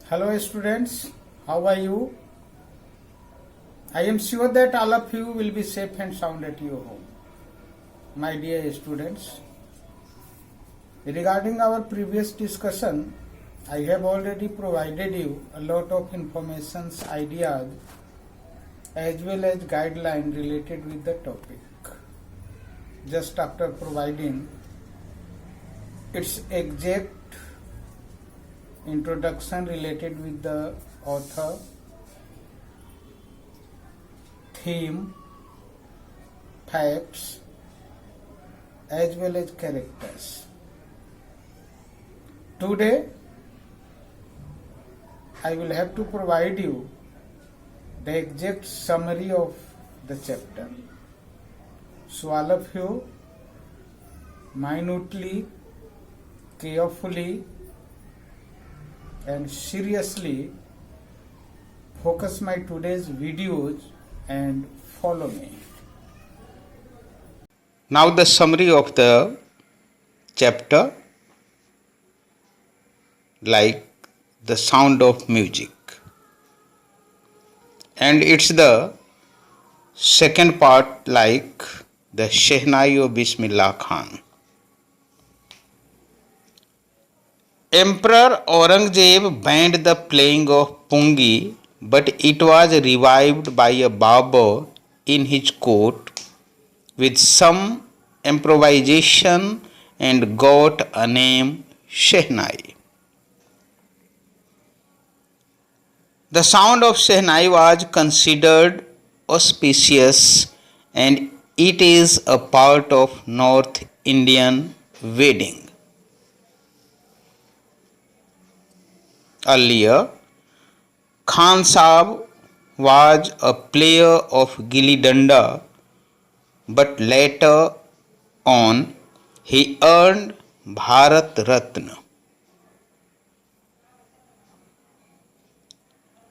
Hello students, how are you? I am sure that all of you will be safe and sound at your home. My dear students, regarding our previous discussion, I have already provided you a lot of informations, ideas as well as guidelines related with the topic. Just after providing its exact introduction related with the author, theme, facts as well as characters. Today I will have to provide you the exact summary of the chapter. So all of you minutely, carefully and seriously focus my today's videos and follow me. Now the summary of the chapter, like the sound of music, and it's the second part, like the Shehnai of Bismillah Khan. Emperor Aurangzeb banned the playing of pungi, but it was revived by a barber in his court with some improvisation and got a name Shehnai. The sound of Shehnai was considered auspicious and it is a part of North Indian wedding. Earlier, Khan Sahib was a player of Gilli Danda, but later on he earned Bharat Ratna.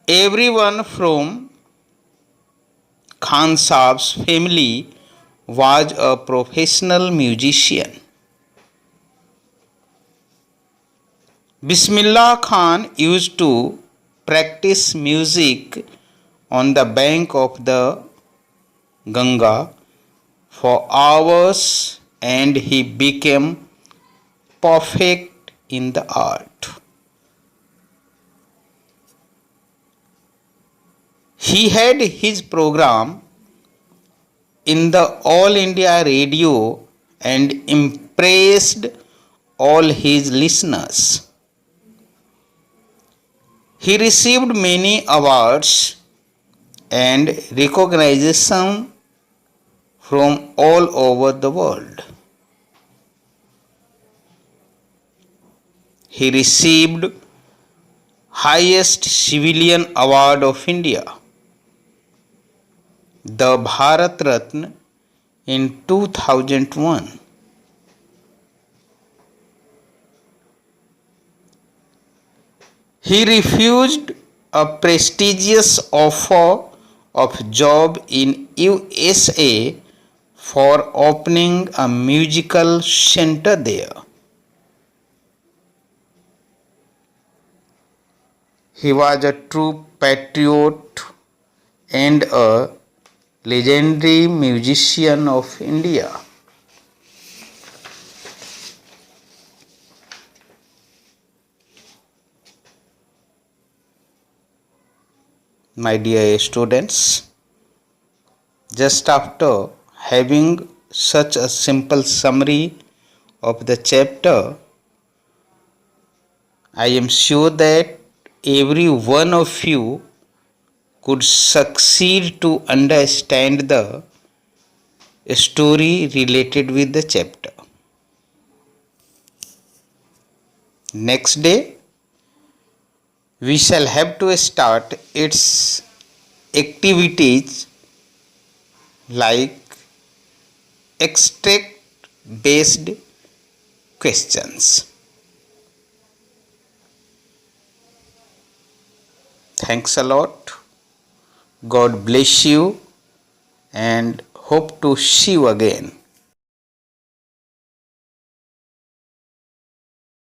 Everyone from Khan Sahib's family was a professional musician. Bismillah Khan used to practice music on the bank of the Ganga for hours and he became perfect in the art. He had his program in the All India Radio and impressed all his listeners. He received many awards and recognition from all over the world. He received highest civilian award of India, the Bharat Ratna, in 2001. He refused a prestigious offer of job in USA for opening a musical center there. He was a true patriot and a legendary musician of India. My dear students, just after having such a simple summary of the chapter, I am sure that every one of you could succeed to understand the story related with the chapter. Next day, we shall have to start its activities like extract based questions. Thanks a lot. God bless you and hope to see you again.